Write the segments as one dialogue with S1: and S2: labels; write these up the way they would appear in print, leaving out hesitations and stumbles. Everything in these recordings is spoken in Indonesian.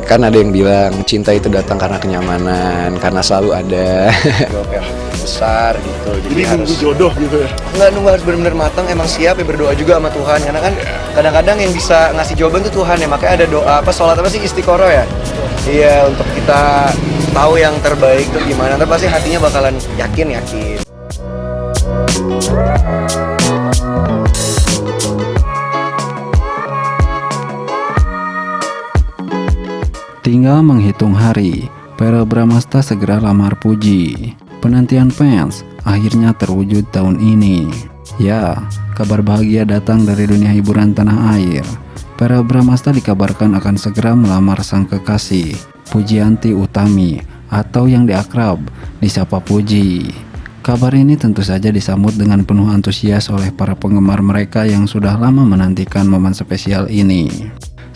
S1: Kan ada yang bilang cinta itu datang karena kenyamanan, karena selalu ada. Jawab yang besar gitu.
S2: Jadi nunggu jodoh gitu ya?
S1: Nggak nunggu, harus benar-benar matang. Emang siap ya, berdoa juga sama Tuhan. Karena kan kadang-kadang yang bisa ngasih jawaban itu Tuhan ya. Makanya ada doa sholat apa sih, istiqoroh ya. Iya, untuk kita tahu yang terbaik tuh gimana. Ntar pasti hatinya bakalan yakin.
S3: Tinggal menghitung hari, Verrell Bramasta segera lamar Puji. Penantian fans akhirnya terwujud tahun ini. Ya, kabar bahagia datang dari dunia hiburan tanah air. Verrell Bramasta dikabarkan akan segera melamar sang kekasih, Pujianti Utami, atau yang diakrab disapa Puji. Kabar ini tentu saja disambut dengan penuh antusias oleh para penggemar mereka yang sudah lama menantikan momen spesial ini.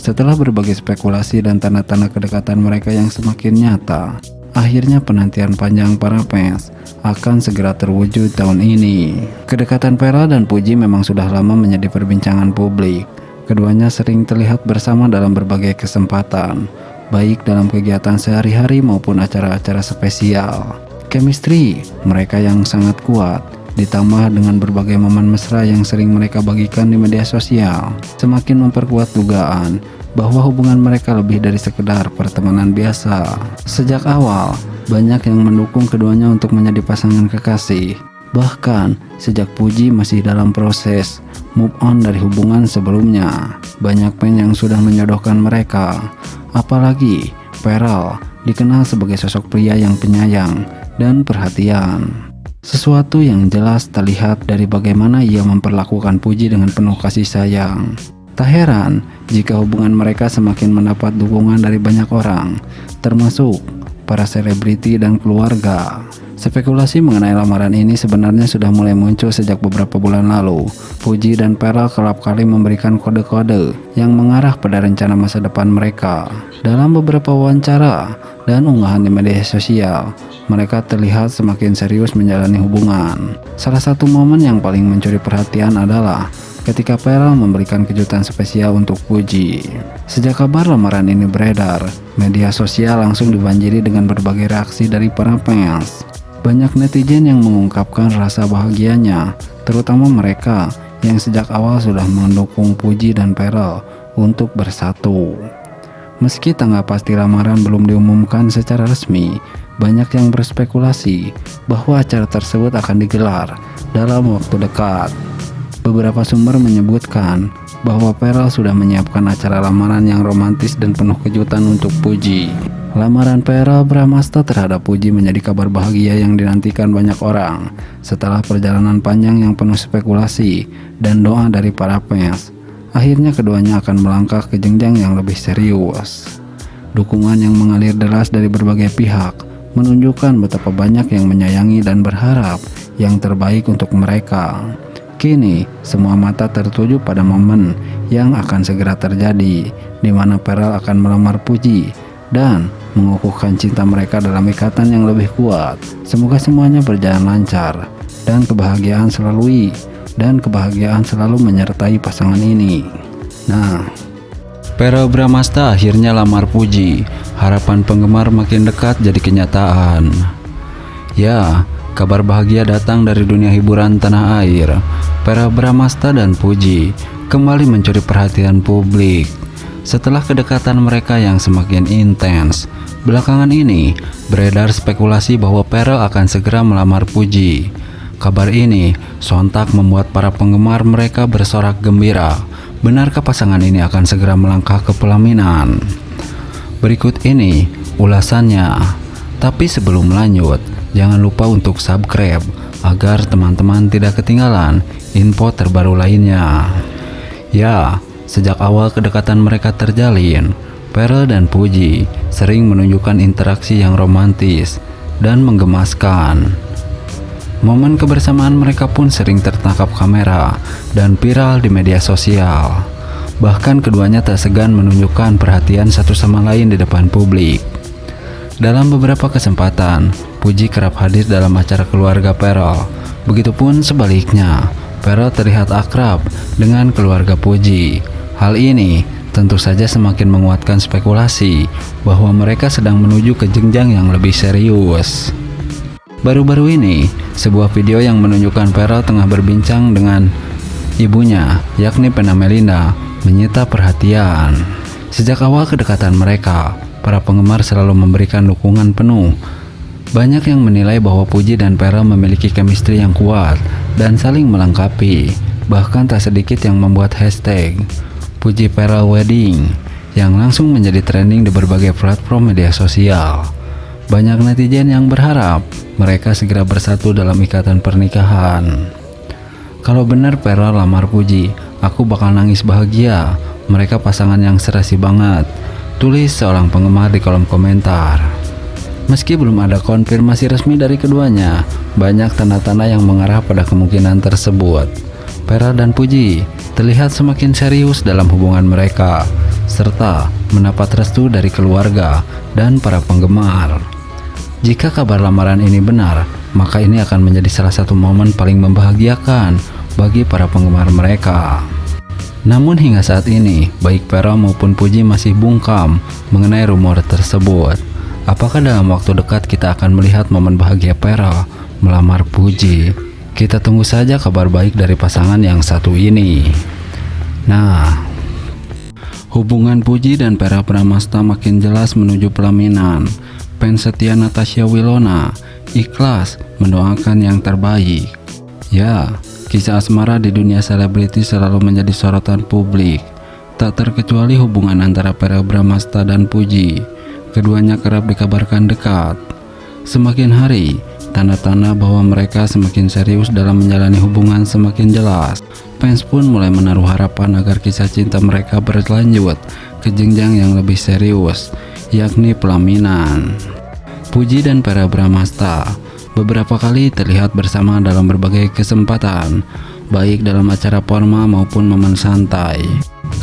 S3: Setelah berbagai spekulasi dan tanda-tanda kedekatan mereka yang semakin nyata, akhirnya penantian panjang para fans akan segera terwujud tahun ini. Kedekatan Verrell dan Puji memang sudah lama menjadi perbincangan publik. Keduanya sering terlihat bersama dalam berbagai kesempatan, baik dalam kegiatan sehari-hari maupun acara-acara spesial. Chemistry mereka yang sangat kuat, ditambah dengan berbagai momen mesra yang sering mereka bagikan di media sosial, semakin memperkuat dugaan bahwa hubungan mereka lebih dari sekedar pertemanan biasa. Sejak awal, banyak yang mendukung keduanya untuk menjadi pasangan kekasih. Bahkan, sejak Puji masih dalam proses move on dari hubungan sebelumnya, banyak fans yang sudah menjodohkan mereka. Apalagi, Verrell dikenal sebagai sosok pria yang penyayang dan perhatian. Sesuatu yang jelas terlihat dari bagaimana ia memperlakukan Puji dengan penuh kasih sayang. Tak heran jika hubungan mereka semakin mendapat dukungan dari banyak orang, termasuk para selebriti dan keluarga. Spekulasi mengenai lamaran ini sebenarnya sudah mulai muncul sejak beberapa bulan lalu. Puji dan Verrell kerap kali memberikan kode-kode yang mengarah pada rencana masa depan mereka. Dalam beberapa wawancara dan unggahan di media sosial, mereka terlihat semakin serius menjalani hubungan. Salah satu momen yang paling mencuri perhatian adalah ketika Verrell memberikan kejutan spesial untuk Puji. Sejak kabar lamaran ini beredar, media sosial langsung dibanjiri dengan berbagai reaksi dari para fans. Banyak netizen yang mengungkapkan rasa bahagianya, terutama mereka yang sejak awal sudah mendukung Puji dan Verrell untuk bersatu. Meski tanggal pasti lamaran belum diumumkan secara resmi, banyak yang berspekulasi bahwa acara tersebut akan digelar dalam waktu dekat. Beberapa sumber menyebutkan bahwa Verrell sudah menyiapkan acara lamaran yang romantis dan penuh kejutan untuk Puji. Lamaran Verrell Bramasta terhadap Puji menjadi kabar bahagia yang dinantikan banyak orang. Setelah perjalanan panjang yang penuh spekulasi dan doa dari para fans, akhirnya keduanya akan melangkah ke jenjang yang lebih serius. Dukungan yang mengalir deras dari berbagai pihak menunjukkan betapa banyak yang menyayangi dan berharap yang terbaik untuk mereka. Kini, semua mata tertuju pada momen yang akan segera terjadi, di mana Verrell akan melamar Puji dan mengukuhkan cinta mereka dalam ikatan yang lebih kuat. Semoga semuanya berjalan lancar dan kebahagiaan selalu menyertai pasangan ini. Nah, Verrell Bramasta akhirnya lamar Puji. Harapan penggemar makin dekat jadi kenyataan. Ya, kabar bahagia datang dari dunia hiburan tanah air. Verrell Bramasta dan Puji kembali mencuri perhatian publik. Setelah kedekatan mereka yang semakin intens, belakangan ini beredar spekulasi bahwa Verrell akan segera melamar Puji. Kabar ini sontak membuat para penggemar mereka bersorak gembira. Benarkah pasangan ini akan segera melangkah ke pelaminan? Berikut ini ulasannya. Tapi sebelum lanjut, jangan lupa untuk subscribe agar teman-teman tidak ketinggalan info terbaru lainnya. Ya, sejak awal kedekatan mereka terjalin, Verrell dan Puji sering menunjukkan interaksi yang romantis dan menggemaskan. Momen kebersamaan mereka pun sering tertangkap kamera dan viral di media sosial. Bahkan keduanya tak segan menunjukkan perhatian satu sama lain di depan publik. Dalam beberapa kesempatan, Puji kerap hadir dalam acara keluarga Verrell. Begitupun sebaliknya, Verrell terlihat akrab dengan keluarga Puji. Hal ini tentu saja semakin menguatkan spekulasi bahwa mereka sedang menuju ke jenjang yang lebih serius. Baru-baru ini, sebuah video yang menunjukkan Pharrell tengah berbincang dengan ibunya, yakni Vena Melinda, menyita perhatian. Sejak awal kedekatan mereka, para penggemar selalu memberikan dukungan penuh. Banyak yang menilai bahwa Puji dan Pharrell memiliki chemistry yang kuat dan saling melengkapi. Bahkan tak sedikit yang membuat hashtag Puji Pharrell Wedding yang langsung menjadi trending di berbagai platform media sosial. Banyak netizen yang berharap mereka segera bersatu dalam ikatan pernikahan. Kalau benar Pharrell lamar Puji, aku bakal nangis bahagia. Mereka pasangan yang serasi banget, tulis seorang penggemar di kolom komentar. Meski belum ada konfirmasi resmi dari keduanya, banyak tanda-tanda yang mengarah pada kemungkinan tersebut. Pharrell dan Puji terlihat semakin serius dalam hubungan mereka, serta mendapat restu dari keluarga dan para penggemar. Jika kabar lamaran ini benar, maka ini akan menjadi salah satu momen paling membahagiakan bagi para penggemar mereka. Namun hingga saat ini, baik Pharrell maupun Puji masih bungkam mengenai rumor tersebut. Apakah dalam waktu dekat kita akan melihat momen bahagia Pharrell melamar Puji? Kita tunggu saja kabar baik dari pasangan yang satu ini. Nah, hubungan Puji dan Pharrell Bramastha makin jelas menuju pelaminan. Fans setia Natasha Wilona ikhlas mendoakan yang terbaik. Ya, kisah asmara di dunia selebriti selalu menjadi sorotan publik. Tak terkecuali hubungan antara Pharrell Bramastha dan Puji. Keduanya kerap dikabarkan dekat. Semakin hari, tanda-tanda bahwa mereka semakin serius dalam menjalani hubungan semakin jelas. Fans pun mulai menaruh harapan agar kisah cinta mereka berlanjut ke jenjang yang lebih serius, yakni pelaminan. Puji dan Pharrell Bramastha beberapa kali terlihat bersama dalam berbagai kesempatan, baik dalam acara formal maupun momen santai.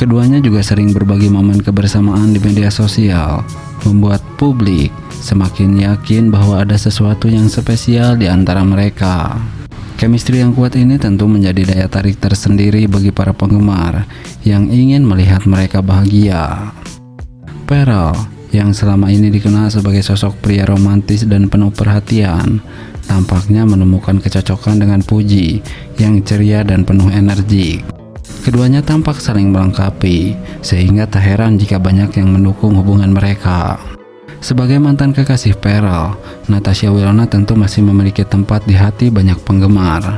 S3: Keduanya juga sering berbagi momen kebersamaan di media sosial, membuat publik semakin yakin bahwa ada sesuatu yang spesial di antara mereka. Chemistry yang kuat ini tentu menjadi daya tarik tersendiri bagi para penggemar yang ingin melihat mereka bahagia. Pharrell, yang selama ini dikenal sebagai sosok pria romantis dan penuh perhatian, tampaknya menemukan kecocokan dengan Puji yang ceria dan penuh energi. Keduanya tampak saling melengkapi, sehingga tak heran jika banyak yang mendukung hubungan mereka. Sebagai mantan kekasih Pharrell, Natasha Wilona tentu masih memiliki tempat di hati banyak penggemar.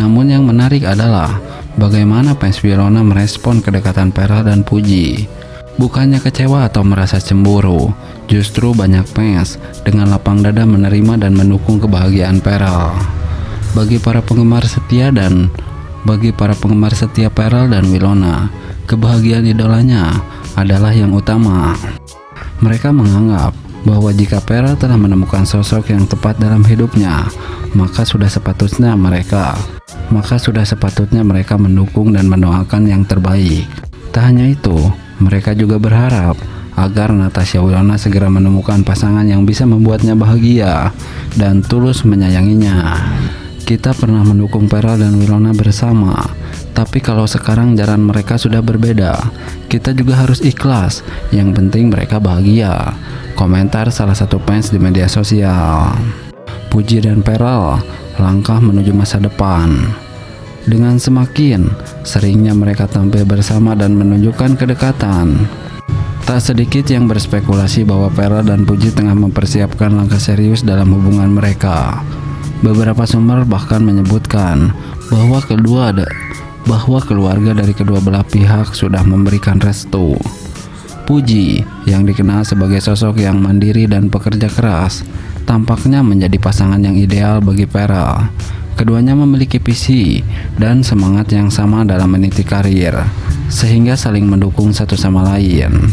S3: Namun yang menarik adalah bagaimana fans Wilona merespon kedekatan Pharrell dan Puji. Bukannya kecewa atau merasa cemburu, justru banyak fans dengan lapang dada menerima dan mendukung kebahagiaan Pharrell. Bagi para penggemar setia Pharrell dan Wilona, kebahagiaan idolanya adalah yang utama. Mereka menganggap bahwa jika Pharrell telah menemukan sosok yang tepat dalam hidupnya, maka sudah sepatutnya mereka mendukung dan mendoakan yang terbaik. Tak hanya itu, mereka juga berharap agar Natasha Wilona segera menemukan pasangan yang bisa membuatnya bahagia dan tulus menyayanginya. Kita pernah mendukung Pharrell dan Wilona bersama, tapi kalau sekarang jalan mereka sudah berbeda, kita juga harus ikhlas. Yang penting mereka bahagia, komentar salah satu fans di media sosial. Puji dan Pharrell langkah menuju masa depan. Dengan semakin seringnya mereka tampil bersama dan menunjukkan kedekatan, tak sedikit yang berspekulasi bahwa Pharrell dan Puji tengah mempersiapkan langkah serius dalam hubungan mereka. Beberapa sumber bahkan menyebutkan bahwa keluarga dari kedua belah pihak sudah memberikan restu. Puji, yang dikenal sebagai sosok yang mandiri dan pekerja keras, tampaknya menjadi pasangan yang ideal bagi Pharrell. Keduanya memiliki visi dan semangat yang sama dalam meniti karir, sehingga saling mendukung satu sama lain.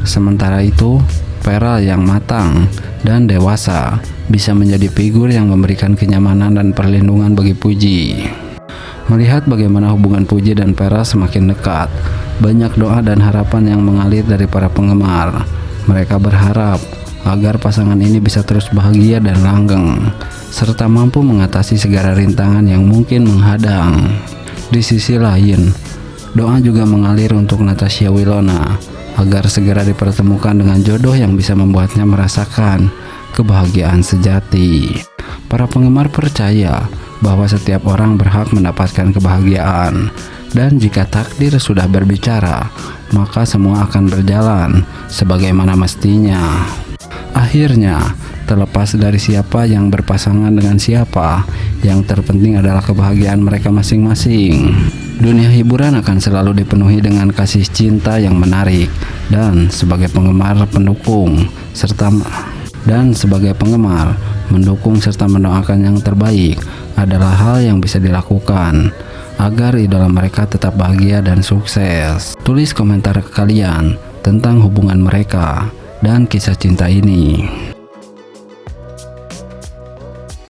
S3: Sementara itu, Pharrell yang matang dan dewasa bisa menjadi figur yang memberikan kenyamanan dan perlindungan bagi Puji. Melihat bagaimana hubungan Puji dan Pharrell semakin dekat, banyak doa dan harapan yang mengalir dari para penggemar. Mereka berharap agar pasangan ini bisa terus bahagia dan langgeng, serta mampu mengatasi segala rintangan yang mungkin menghadang. Di sisi lain, Doa juga mengalir untuk Natasha Wilona agar segera dipertemukan dengan jodoh yang bisa membuatnya merasakan kebahagiaan sejati. Para penggemar percaya bahwa setiap orang berhak mendapatkan kebahagiaan, dan jika takdir sudah berbicara, maka semua akan berjalan sebagaimana mestinya. Akhirnya, terlepas dari siapa yang berpasangan dengan siapa, yang terpenting adalah kebahagiaan mereka masing-masing. Dunia hiburan akan selalu dipenuhi dengan kasih cinta yang menarik, dan sebagai penggemar mendukung serta mendoakan yang terbaik adalah hal yang bisa dilakukan agar idola mereka tetap bahagia dan sukses. Tulis komentar kalian tentang hubungan mereka dan kisah cinta ini.